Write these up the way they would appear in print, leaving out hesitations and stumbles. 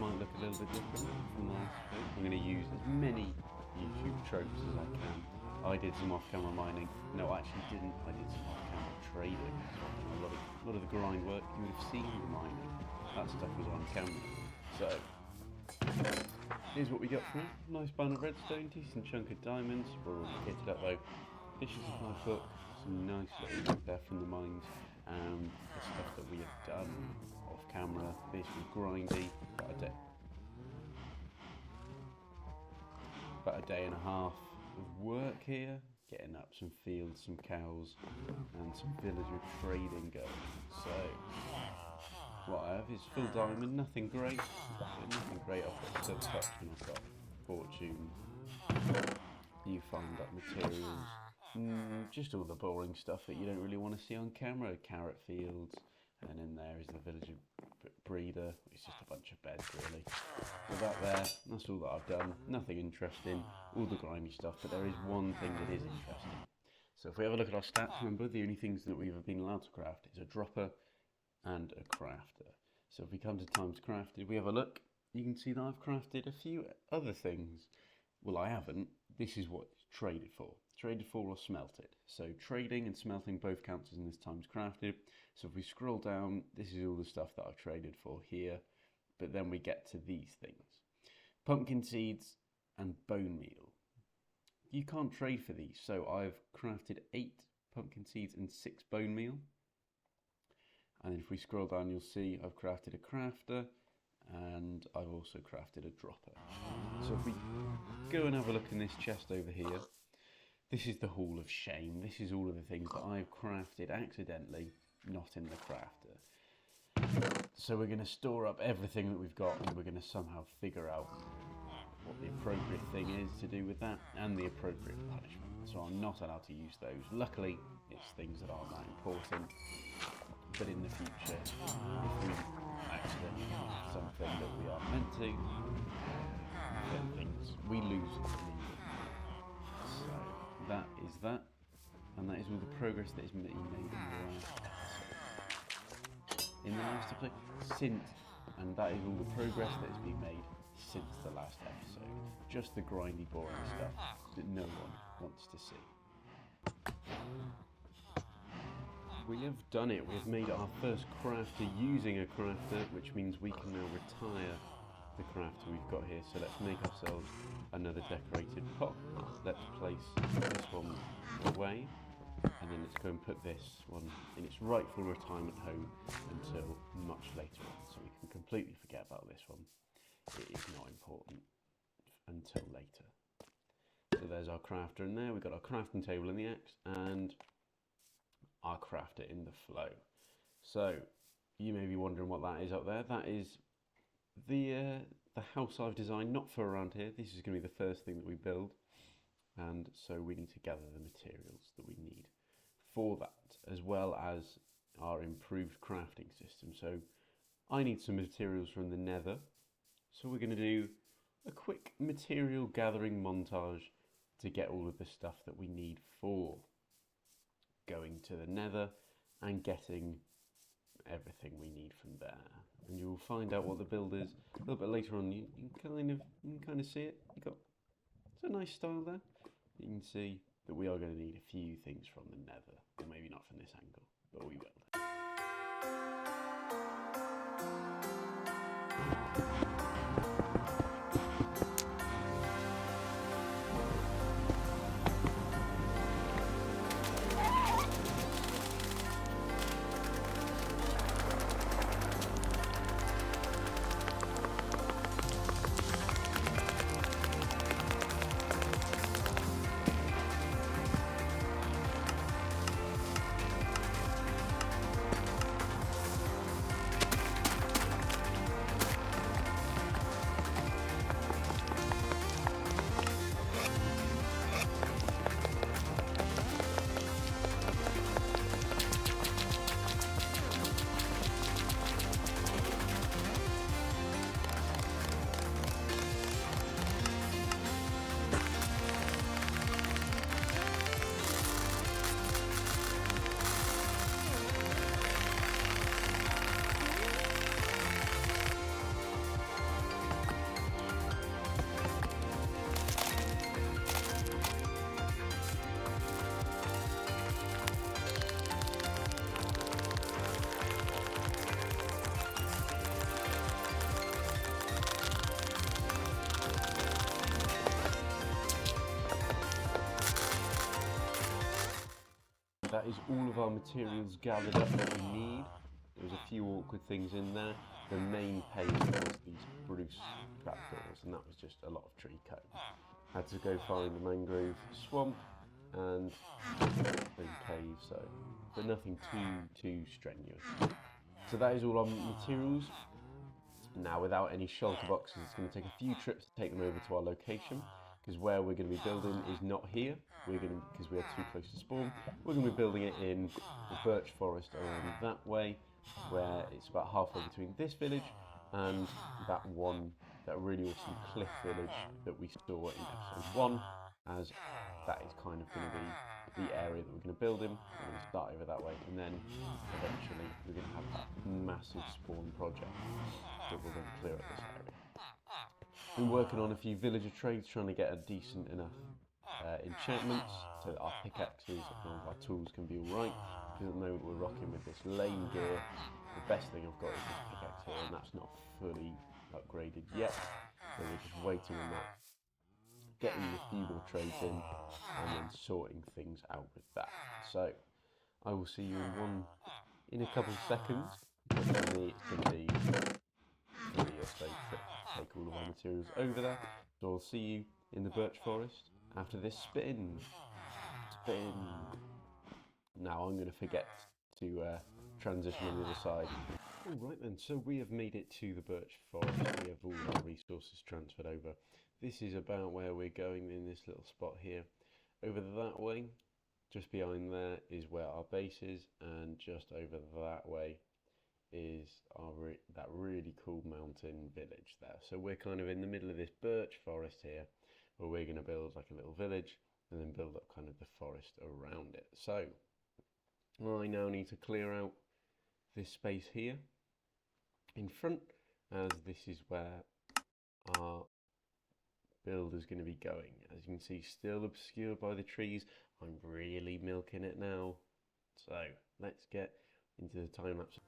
might look a little bit different from the last video. I'm going to use as many YouTube tropes as I can. I did some off-camera mining. No, I actually didn't. I did some off-camera trading. So a lot of the grind work you would have seen in mining. That stuff was on camera. So here's what we got from it. Nice bundle of redstone, decent chunk of diamonds. We're all kitted up though. Fishes of my hook, some nice little loot there from the mines, and the stuff that we have done off camera. This was grindy, about a day and a half of work here, getting up some fields, some cows, and some villager trading going. So what I have is full diamond, nothing great. I've got silk touch and I've got fortune. You find up materials, just all the boring stuff that you don't really want to see on camera. Carrot fields, and then in there is the villager breeder. It's just a bunch of beds really. So that's all that I've done. Nothing interesting, all the grimy stuff, but there is one thing that is interesting. So if we have a look at our stats, remember the only things that we've been allowed to craft is a dropper and a crafter. So if we come to times crafted, we have a look, you can see that I've crafted a few other things. Well, I haven't. This is what it's traded for. Traded for or smelted. So trading and smelting both counts as in this times crafted. So if we scroll down, this is all the stuff that I've traded for here. But then we get to these things. Pumpkin seeds and bone meal. You can't trade for these. So I've crafted 8 pumpkin seeds and 6 bone meal. And if we scroll down, you'll see I've crafted a crafter and I've also crafted a dropper. So if we go and have a look in this chest over here, this is the Hall of Shame. This is all of the things that I've crafted accidentally, not in the crafter. So we're going to store up everything that we've got and we're going to somehow figure out what the appropriate thing is to do with that and the appropriate punishment. So I'm not allowed to use those. Luckily, it's things that aren't that important. But in the future, if we accidentally use something that we aren't meant to, then things we lose immediately. So that is that, and that is all the progress that is being made in the last episode. And that is all the progress that has been made since the last episode. Just the grindy, boring stuff that no one wants to see. We have done it. We've made our first crafter using a crafter, which means we can now retire the crafter we've got here. So let's make ourselves another decorated pot. Let's place this one away, and then let's go and put this one in its rightful retirement home until much later on. So we can completely forget about this one. It is not important until later. So there's our crafter in there. We've got our crafting table in the axe and our crafter in the flow. So you may be wondering what that is up there. That is the house I've designed, not for around here. This is going to be the first thing that we build, and so we need to gather the materials that we need for that, as well as our improved crafting system. So I need some materials from the nether, so we're going to do a quick material gathering montage to get all of the stuff that we need for going to the nether and getting everything we need from there. And you will find out what the build is a little bit later on. You can kind of see it. It's a nice style there. You can see that we are going to need a few things from the nether. Or maybe not from this angle, but we will. that is all of our materials gathered up that we need. There was a few awkward things in there. The main pain was these Bruce trapdoors, and that was just a lot of tree cutting. Had to go find a mangrove swamp and cave, but nothing too strenuous. So that is all our materials. Now, without any shelter boxes, it's going to take a few trips to take them over to our location, because where we're going to be building is not here. Because we are too close to spawn, we're going to be building it in the birch forest around that way, where it's about halfway between this village and that really awesome cliff village that we saw in episode 1, as that is kind of going to be the area that we're going to build in. We're going to start over that way, and then eventually we're going to have that massive spawn project that we're going to clear up this area. Been working on a few villager trades, trying to get a decent enough enchantments so that our pickaxes and all of our tools can be alright. Because at the moment we're rocking with this lame gear. The best thing I've got is this pickaxe here, and that's not fully upgraded yet, so we're just waiting on that, getting a few more trades in and then sorting things out with that. So I will see you in a couple of seconds. But for me it's going to be a straight trip to take all of our materials over there. So I'll see you in the birch forest after this spin. Now I'm going to forget to transition on the other side. Alright then, so we have made it to the birch forest. We have all our resources transferred over. This is about where we're going, in this little spot here. Over that way, just behind there, is where our base is, and just over that way is that really cool mountain village there. So we're kind of in the middle of this birch forest here, where we're going to build like a little village and then build up kind of the forest around it. So I now need to clear out this space here in front, as this is where our build is going to be going. As you can see, still obscured by the trees. I'm really milking it now. So let's get into the time lapse.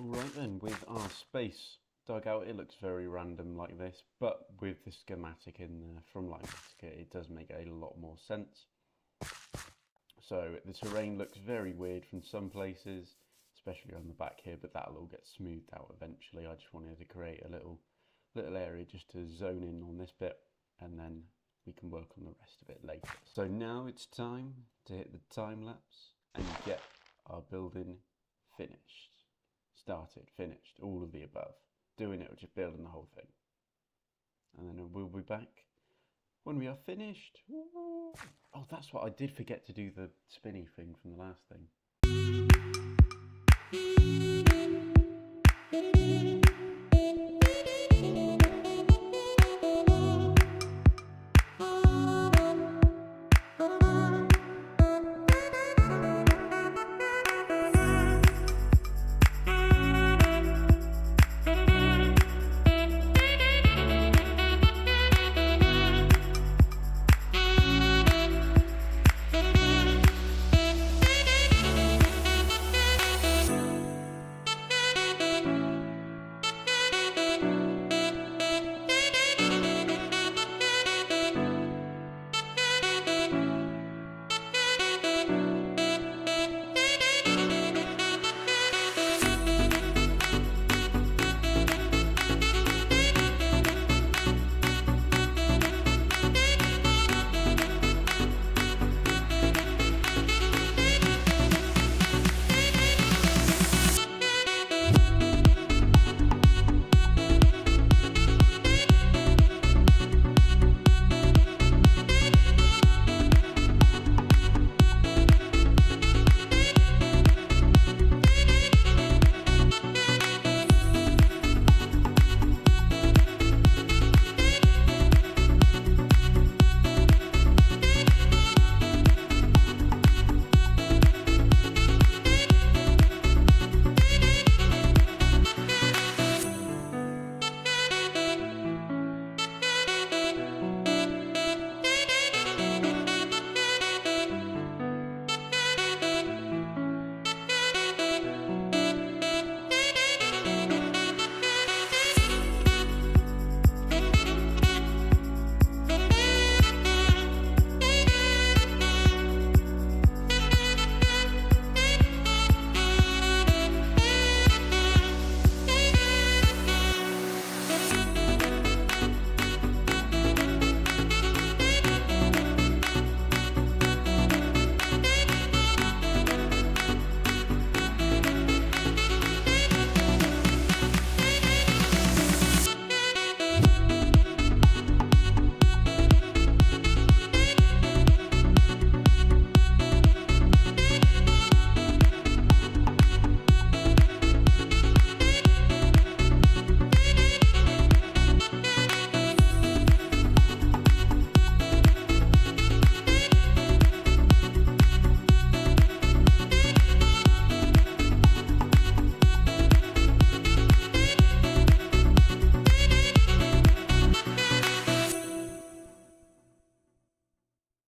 Right then, with our space dug out, it looks very random like this, but with the schematic in there from Lightica, it does make a lot more sense. So the terrain looks very weird from some places, especially on the back here, but that'll all get smoothed out eventually. I just wanted to create a little area just to zone in on this bit, and then we can work on the rest of it later. So now it's time to hit the time lapse and get our building finished. Started, finished, all of the above. Doing it, or just building the whole thing. And then we'll be back when we are finished. Oh, that's what I did forget to do, the spinny thing from the last thing.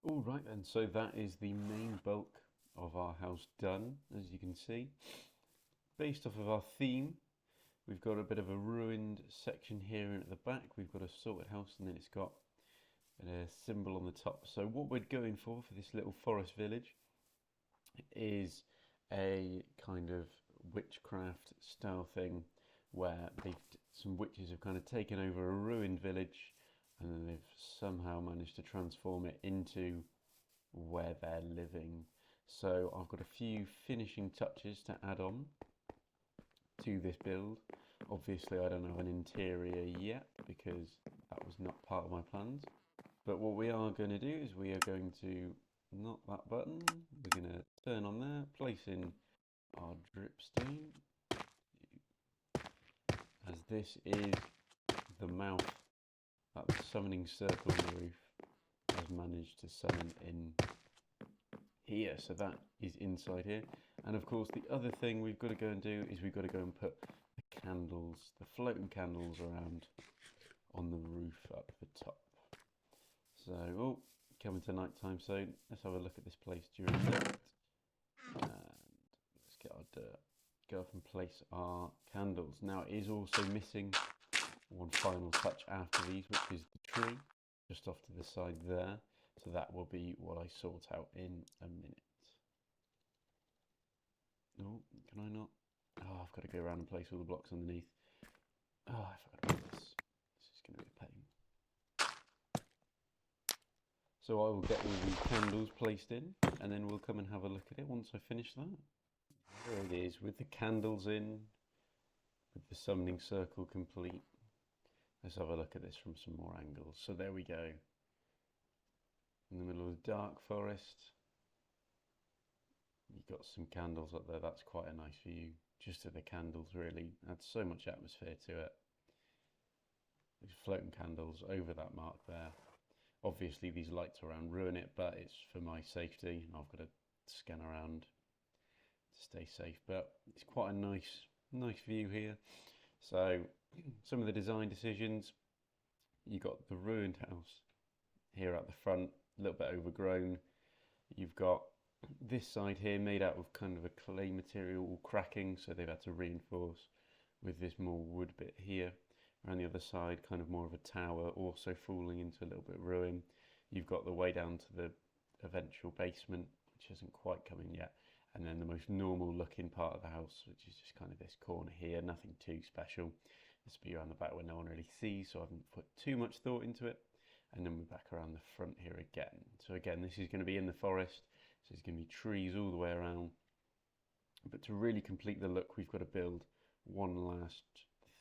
All right then, so that is the main bulk of our house done, as you can see. Based off of our theme, we've got a bit of a ruined section here and at the back. We've got a sorted house and then it's got a symbol on the top. So what we're going for this little forest village is a kind of witchcraft style thing where some witches have kind of taken over a ruined village and then they've somehow managed to transform it into where they're living. So I've got a few finishing touches to add on to this build. Obviously I don't have an interior yet because that was not part of my plans. But what we are going to do is we are going to knock that button, we're going to turn on there, place in our dripstone, as this is the mouth that the summoning circle on the roof has managed to summon in here. So that is inside here. And of course the other thing we've got to go and do is we've got to go and put the candles, the floating candles around on the roof up the top. So, oh, coming to night time soon. Let's have a look at this place during night. And let's get our dirt. Go up and place our candles. Now it is also missing one final touch after these, which is the tree just off to the side there. So that will be what I sort out in a minute. Oh, can I not? Oh, I've got to go around and place all the blocks underneath. Oh, I forgot about this. This is going to be a pain. So I will get all the candles placed in and then we'll come and have a look at it once I finish that. There it is, with the candles in, with the summoning circle complete. Let's have a look at this from some more angles. So there we go. In the middle of the dark forest. You've got some candles up there, that's quite a nice view. just to the candles really. Adds so much atmosphere to it. These floating candles over that mark there. Obviously these lights around ruin it, but it's for my safety. I've got to scan around to stay safe, but it's quite a nice view here. So some of the design decisions, you got the ruined house here at the front, a little bit overgrown. You've got this side here made out of kind of a clay material all cracking, so they've had to reinforce with this more wood bit here. Around the other side, kind of more of a tower, also falling into a little bit of ruin. You've got the way down to the eventual basement, which isn't quite coming yet. And then the most normal looking part of the house, which is just kind of this corner here, nothing too special. This will be around the back where no one really sees, so I haven't put too much thought into it. And then we're back around the front here again. So again, this is going to be in the forest, so there's going to be trees all the way around. But to really complete the look, we've got to build one last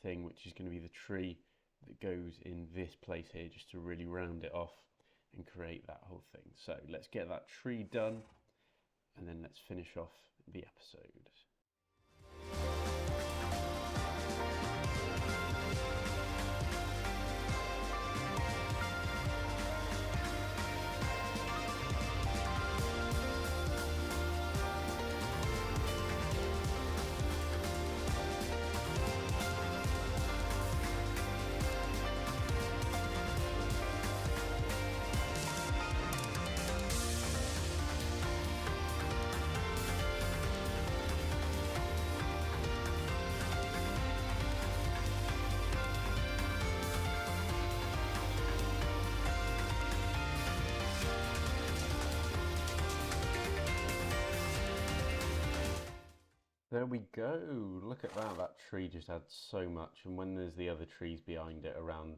thing, which is going to be the tree that goes in this place here, just to really round it off and create that whole thing. So let's get that tree done, and then let's finish off the episode. There we go, look at that, that tree just adds so much, and when there's the other trees behind it around,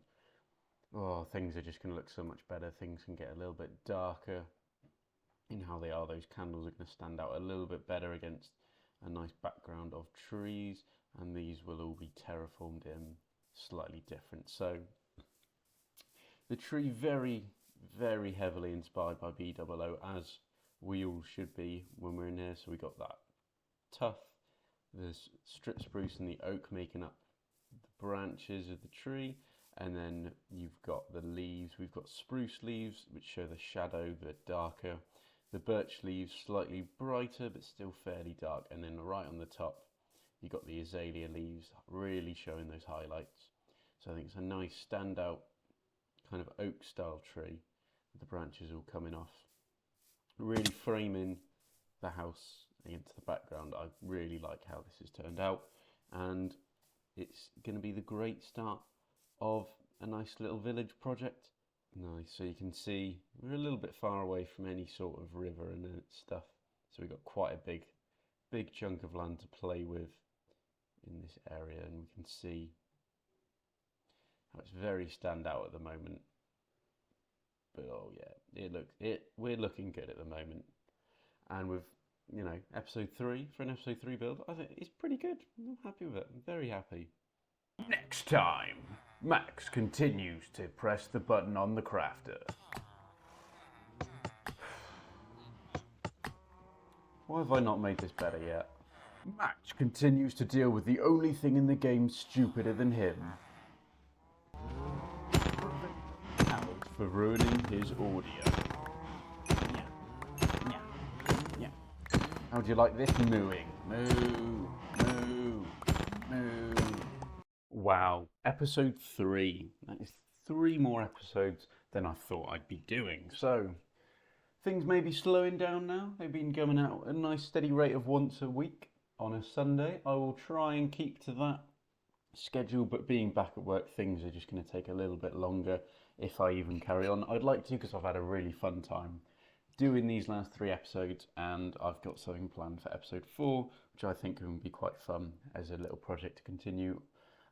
oh, things are just going to look so much better. Things can get a little bit darker in how they are. Those candles are going to stand out a little bit better against a nice background of trees, and these will all be terraformed in slightly different. So the tree very, very heavily inspired by BOO, as we all should be when we're in here. So we got that tough, the strip spruce and the oak making up the branches of the tree, and then you've got the leaves. We've got spruce leaves, which show the shadow, the darker, the birch leaves slightly brighter but still fairly dark, and then right on the top you've got the azalea leaves really showing those highlights. So I think it's a nice standout kind of oak style tree with the branches all coming off, really framing the house into the background. I really like how this has turned out, and it's going to be the great start of a nice little village project. Nice, so you can see we're a little bit far away from any sort of river and stuff, so we've got quite a big chunk of land to play with in this area, and we can see how it's very standout at the moment. But oh yeah, we're looking good at the moment, and with, you know, episode 3, for an episode 3 build, I think it's pretty good. I'm happy with it. I'm very happy. Next time, Max continues to press the button on the crafter. Why have I not made this better yet? Max continues to deal with the only thing in the game stupider than him. Out for ruining his audio. How do you like this mooing? Moo, moo, moo. Wow, episode 3. That is 3 more episodes than I thought I'd be doing. So, things may be slowing down now. They've been going out at a nice steady rate of once a week on a Sunday. I will try and keep to that schedule, but being back at work, things are just going to take a little bit longer if I even carry on. I'd like to, because I've had a really fun time doing these last 3 episodes, and I've got something planned for episode 4, which I think will be quite fun as a little project to continue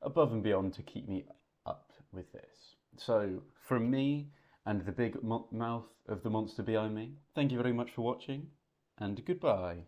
above and beyond to keep me up with this. So from me and the big mouth of the monster behind me, thank you very much for watching, and goodbye.